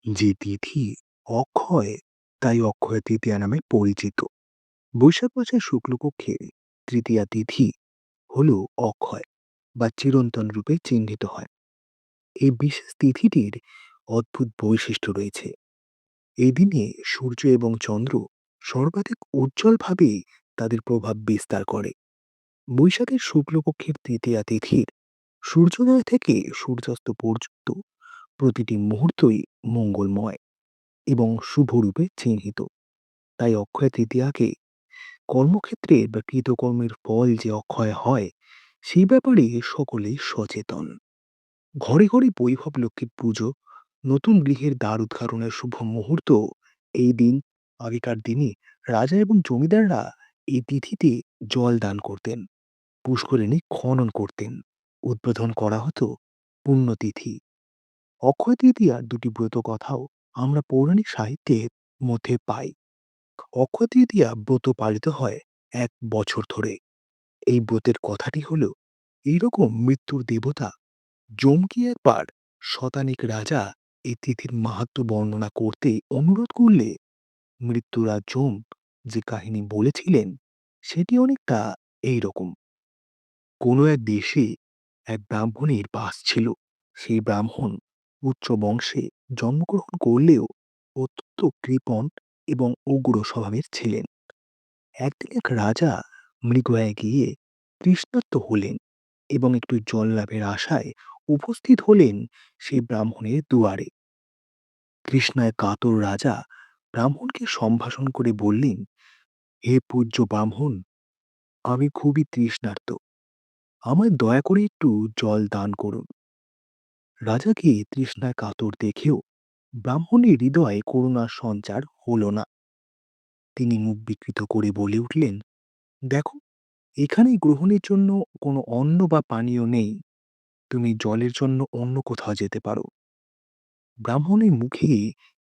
যে তিথি অক্ষয়, তাই অক্ষয় তৃতীয়া নামে পরিচিত। বৈশাখ মাসের শুক্লপক্ষের তৃতীয়া তিথি হল অক্ষয় বা চিরন্তন রূপে চিহ্নিত হয়। এই বিশেষ তিথিটির অদ্ভুত বৈশিষ্ট্য রয়েছে। এই দিনে সূর্য এবং চন্দ্র সর্বাধিক উজ্জ্বলভাবে তাদের প্রভাব বিস্তার করে। বৈশাখের শুক্লপক্ষের তৃতীয়া তিথির সূর্যোদয় থেকে সূর্যাস্ত পর্যন্ত প্রতিটি মুহূর্তই মঙ্গলময় এবং শুভরূপে চিহ্নিত। তাই অক্ষয় তৃতীয়াকে কর্মক্ষেত্রে বা কৃতকর্মের ফল যে অক্ষয় হয়, সেই ব্যাপারে সকলেই সচেতন। ঘরে ঘরে বৈভব লক্ষ্মীর পুজো, নতুন গৃহের দ্বার উদ্ঘাটনের শুভ মুহূর্ত এই দিন। আগেকার দিনে রাজা এবং জমিদাররা এই তিথিতে জল দান করতেন, পুষ্করিণী খনন করতেন, উদ্বোধন করা হতো পুণ্যতিথি। অক্ষয় তৃতীয়ার দুটি ব্রত কথাও আমরা পৌরাণিক সাহিত্যের মধ্যে পাই। অক্ষয় তৃতীয়া ব্রত পালিত হয় ১ বছর ধরে। এই ব্রতের কথাটি হলো এইরকম: মৃত্যুর দেবতা যমকে একবার শতানিক রাজা এই তিথির মাহাত্ম্য বর্ণনা করতে অনুরোধ করলে মৃত্যুরাজ যম যে কাহিনী বলেছিলেন, সেটি অনেকটা এইরকম। কোনো এক দেশে এক ব্রাহ্মণের বাস ছিল। সেই ব্রাহ্মণ উচ্চ বংশে জন্মগ্রহণ করলেও অত্যন্ত কৃপণ এবং উগ্র স্বভাবের ছিলেন। একদিন এক রাজা মৃগয়ায় গিয়ে তৃষ্ণার্ত হলেন এবং একটু জল লাভের আশায় উপস্থিত হলেন সেই ব্রাহ্মণের দুয়ারে। তৃষ্ণায় কাতর রাজা ব্রাহ্মণকে সম্ভাষণ করে বললেন, হে পূজ্য ব্রাহ্মণ, আমি খুবই তৃষ্ণার্ত, আমায় দয়া করে একটু জল দান করুন। রাজাকে তৃষ্ণায় কাতর দেখেও ব্রাহ্মণের হৃদয়ে করুণার সঞ্চার হল না। তিনি মুখ বিকৃত করে বলে উঠলেন, দেখো, এখানে গ্রহণের জন্য কোনো অন্ন বা পানীয় নেই, তুমি জলের জন্য অন্য কোথাও যেতে পারো। ব্রাহ্মণের মুখে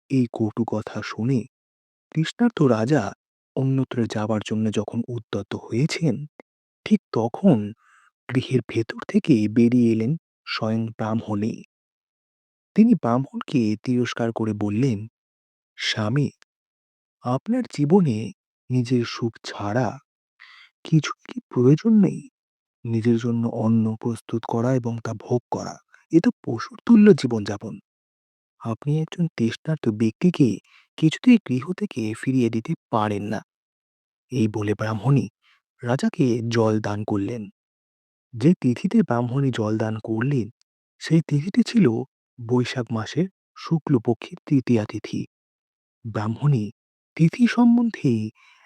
এই কটু কথা শুনে তৃষ্ণার্ত রাজা অন্যত্র যাবার জন্য যখন উদ্যত হয়েছেন, ঠিক তখন গৃহের ভেতর থেকে বেরিয়ে এলেন স্বয়ং ব্রাহ্মণী। তিনি ব্রাহ্মণকে তিরস্কার করে বললেন, স্বামী, আপনার জীবনে নিজের সুখ ছাড়া কিছু কি প্রয়োজন নেই? নিজের জন্য অন্ন প্রস্তুত করা এবং তা ভোগ করা, এ তো পশুর তুল্য জীবনযাপন। আপনি একজন তৃষ্ণার্ত ব্যক্তিকে কিছুতেই গৃহ থেকে ফিরিয়ে দিতে পারেন না। এই বলে ব্রাহ্মণী রাজাকে জল দান করলেন। যে তিথিতে ব্রাহ্মণী জল দান করলেন, সেই তিথিটি ছিল বৈশাখ মাসের শুক্লপক্ষের তৃতীয়া তিথি। ব্রাহ্মণী তিথি সম্বন্ধে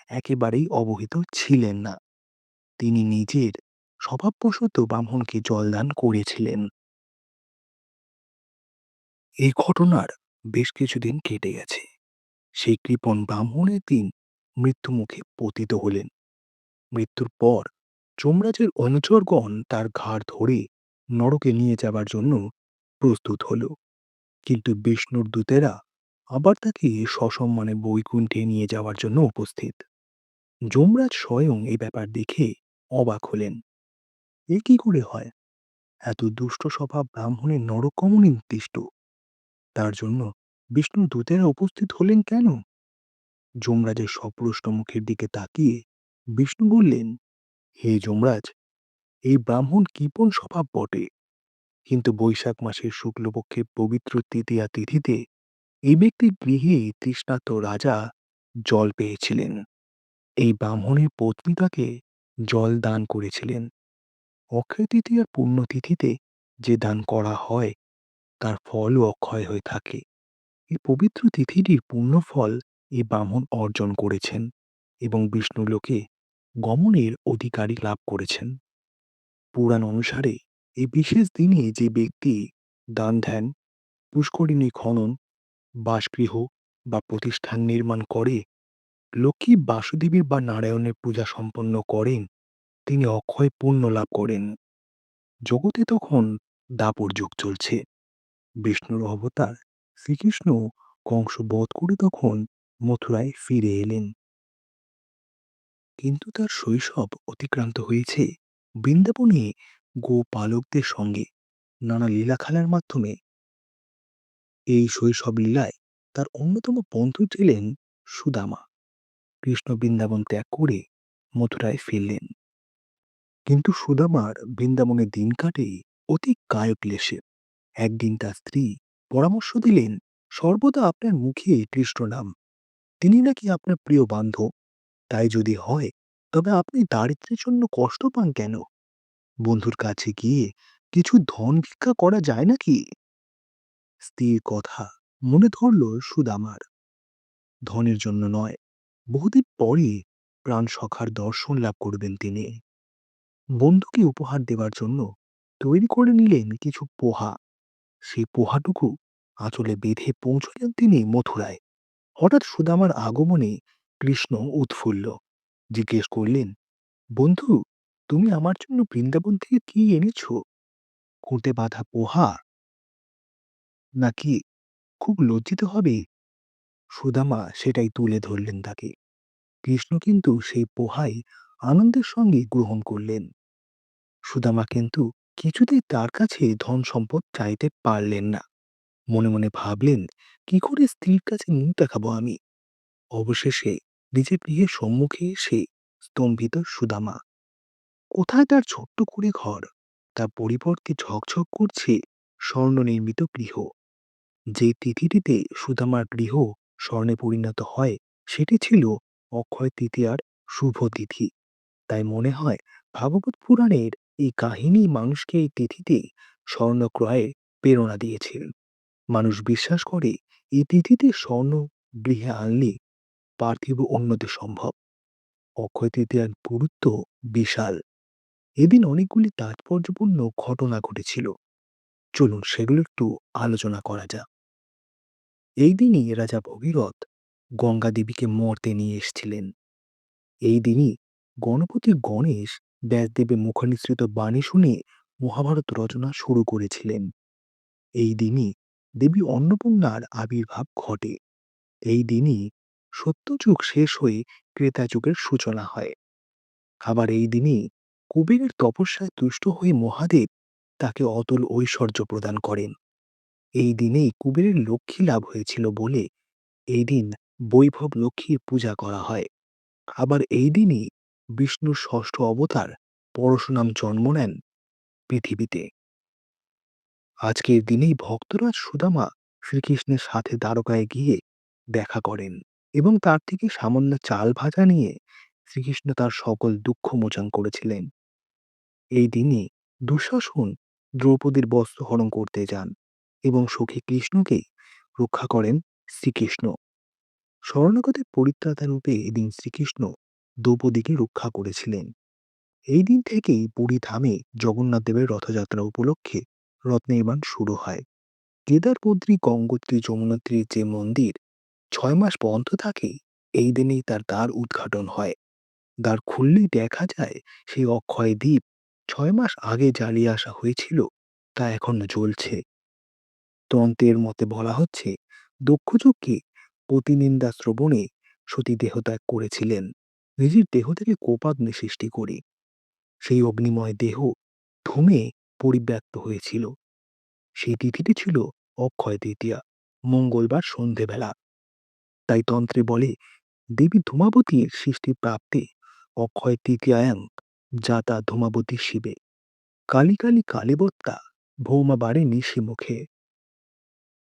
একেবারেই অবহিত ছিলেন না। তিনি নিজের স্বভাববশত ব্রাহ্মণকে জলদান করেছিলেন। এই ঘটনার বেশ কিছুদিন কেটে গেছে। সেই কৃপণ ব্রাহ্মণের দিন মৃত্যুমুখে পতিত হলেন। মৃত্যুর পর যমরাজের অনুচরগণ তার ঘাড় ধরে নরকে নিয়ে যাবার জন্য প্রস্তুত হল। কিন্তু বিষ্ণুর দূতেরা আবার তাকে সসম্মানে বৈকুণ্ঠে নিয়ে যাওয়ার জন্য উপস্থিত। যমরাজ স্বয়ং এই ব্যাপার দেখে অবাক হলেন। এ কি করে হয়? এত দুষ্ট স্বভাব ব্রাহ্মণের নরকমনে নির্দিষ্ট, তার জন্য বিষ্ণুর দূতেরা উপস্থিত হলেন কেন? যমরাজের সপ্রশ্ন মুখের দিকে তাকিয়ে বিষ্ণু বললেন, হে যমরাজ, এই ব্রাহ্মণ কৃপণ স্বভাব বটে, কিন্তু বৈশাখ মাসের শুক্লপক্ষের পবিত্র তৃতীয়া তিথিতে এই ব্যক্তির গৃহে তৃষ্ণার্ত রাজা জল পেয়েছিলেন। এই ব্রাহ্মণের পত্নী তাকে জল দান করেছিলেন। অক্ষয় তৃতীয়ার পুণ্যতিথিতে যে দান করা হয়, তার ফলও অক্ষয় হয়ে থাকে। এই পবিত্র তিথিটির পুণ্যফল এই ব্রাহ্মণ অর্জন করেছেন এবং বিষ্ণুলোকে গমনের অধিকারী লাভ করেছেন। পুরাণ অনুসারে এই বিশেষ দিনে যে ব্যক্তি দান ধ্যান, পুষ্করিণী খনন, বাসগৃহ বা প্রতিষ্ঠান নির্মাণ করে, লক্ষ্মী, বাসুদেবীর বা নারায়ণের পূজা সম্পন্ন করেন, তিনি অক্ষয় পুণ্য লাভ করেন। জগতে তখন দাপর যুগ চলছে। বিষ্ণুর অবতার শ্রীকৃষ্ণ কংস বধ করে তখন মথুরায় ফিরে এলেন। কিন্তু তার শৈশব অতিক্রান্ত হয়েছে বৃন্দাবনে গোপালকদের সঙ্গে নানা লীলা খেলার মাধ্যমে। এই শৈশব লীলায় তার অন্যতম বন্ধু ছিলেন সুদামা। কৃষ্ণ বৃন্দাবন ত্যাগ করে মথুরায় ফিরলেন, কিন্তু সুদামার বৃন্দাবনে দিন কাটে অতি কায়ক্লেশে। একদিন তার স্ত্রী পরামর্শ দিলেন, সর্বদা আপনার মুখে কৃষ্ণ নাম, তিনি নাকি আপনার প্রিয় বান্ধব। তাই যদি হয়, তবে আপনি দারিদ্র্যের জন্য কষ্ট পান কেন? বন্ধুর কাছে গিয়ে কিছু ধন ভিক্ষা করা যায় নাকি? স্ত্রীর কথা মনে ধরল সুদামার। ধনের জন্য নয়, বহুদিন পরে প্রাণ সখার দর্শন লাভ করবেন তিনি। বন্ধুকে উপহার দেওয়ার জন্য তৈরি করে নিলেন কিছু পোহা। সেই পোহাটুকু আঁচলে বেঁধে পৌঁছলেন তিনি মথুরায়। হঠাৎ সুদামার আগমনে কৃষ্ণ উৎফুল্ল। জিজ্ঞেস করলেন, বন্ধু, তুমি আমার জন্য বৃন্দাবন থেকে কি এনেছো? খুঁটে বাঁধা পোহা নাকি? খুব লজ্জিত হবে। সুদামা সেটাই তুলে ধরলেন তাকে। কৃষ্ণ কিন্তু সেই পোহাই আনন্দের সঙ্গে গ্রহণ করলেন। সুদামা কিন্তু কিছুতেই তার কাছে ধন সম্পদ চাইতে পারলেন না। মনে মনে ভাবলেন, কি করে স্ত্রীর কাছে মুখ দেখাবো আমি? অবশেষে নিজের গৃহের সম্মুখে এসে স্তম্ভিত সুদামা। কোথায় তার ছোট্ট কুড়ে ঘর? তার পরিবর্তে ঝকঝক করছে স্বর্ণ নির্মিত গৃহ। যে তিথিটিতে সুদামার গৃহ স্বর্ণে পরিণত হয়, সেটি ছিল অক্ষয় তৃতীয়ার শুভ তিথি। তাই মনে হয় ভাগবত পুরাণের এই কাহিনী মানুষকে এই তিথিতে স্বর্ণ ক্রয়ে প্রেরণা দিয়েছিল। মানুষ বিশ্বাস করে এই তিথিতে স্বর্ণ গৃহে আনলে পার্থিব উন্নতি সম্ভব। অক্ষয় তৃতীয়ার গুরুত্ব বিশাল। এদিন অনেকগুলি তাৎপর্যপূর্ণ ঘটনা ঘটেছিল। চলুন সেগুলো একটু আলোচনা করা যাক। এই দিনই রাজা ভগীরথ গঙ্গা দেবীকে মর্তে নিয়ে এসেছিলেন। এই দিনই গণপতি গণেশ ব্যাসদেবের মুখনিসৃত বাণী শুনে মহাভারত রচনা শুরু করেছিলেন। এই দিনই দেবী অন্নপূর্ণার আবির্ভাব ঘটে। এই দিনই সত্যযুগ শেষ হয়ে ক্রেতা যুগের সূচনা হয়। আবার এই দিনই কুবেরের তপস্যায় তুষ্ট হয়ে মহাদেব তাকে অতুল ঐশ্বর্য প্রদান করেন। এই দিনেই কুবেরের লক্ষ্মী লাভ হয়েছিল বলে এই দিন বৈভব লক্ষ্মীর পূজা করা হয়। আবার এই দিনই বিষ্ণুর ষষ্ঠ অবতার পরশুরাম জন্ম নেন পৃথিবীতে। আজকের দিনেই ভক্তরাজ সুদামা শ্রীকৃষ্ণের সাথে দ্বারকায় গিয়ে দেখা করেন এবং তার থেকে সামান্য চাল ভাজা নিয়ে শ্রীকৃষ্ণ তার সকল দুঃখ মোচন করেছিলেন। এই দিনে দুঃশাসন দ্রৌপদীর বস্ত্র হরণ করতে যান এবং সখী কৃষ্ণকে রক্ষা করেন শ্রীকৃষ্ণ। শরণাগতের পরিত্রাতা রূপে এদিন শ্রীকৃষ্ণ দ্রৌপদীকে রক্ষা করেছিলেন। এই দিন থেকেই পুরী ধামে জগন্নাথ দেবের রথযাত্রা উপলক্ষে রথ নির্মাণ শুরু হয়। কেদারবদ্রী, গঙ্গোত্রী, যমুনোত্রীর যে মন্দির 6 মাস বন্ধ থাকে, এই দিনেই তার দ্বার উদ্ঘাটন হয়। দ্বার খুললেই দেখা যায় সেই অক্ষয় দ্বীপ 6 মাস আগে জ্বালিয়ে আসা হয়েছিল, তা এখনো জ্বলছে। তন্ত্রের মতে বলা হচ্ছে, দক্ষযজ্ঞে পতিনিন্দা শ্রবণে সতী দেহত্যাগ করেছিলেন, নিজের দেহ থেকে কোপাগ্নি সৃষ্টি করে। সেই অগ্নিময় দেহ ধূমে পরিব্যাপ্ত হয়েছিল। সেই তিথিটি ছিল অক্ষয় তৃতীয়া, মঙ্গলবার সন্ধেবেলা। তাই তন্ত্রে বলে, দেবী ধূমাবতীর সৃষ্টি প্রাপ্তে অক্ষয় তৃতীয়ায়াং জাতা ধূমাবতী শিবে, কালী কালী কালীবত্তা ভৌমা বাড়ে নিশি মুখে।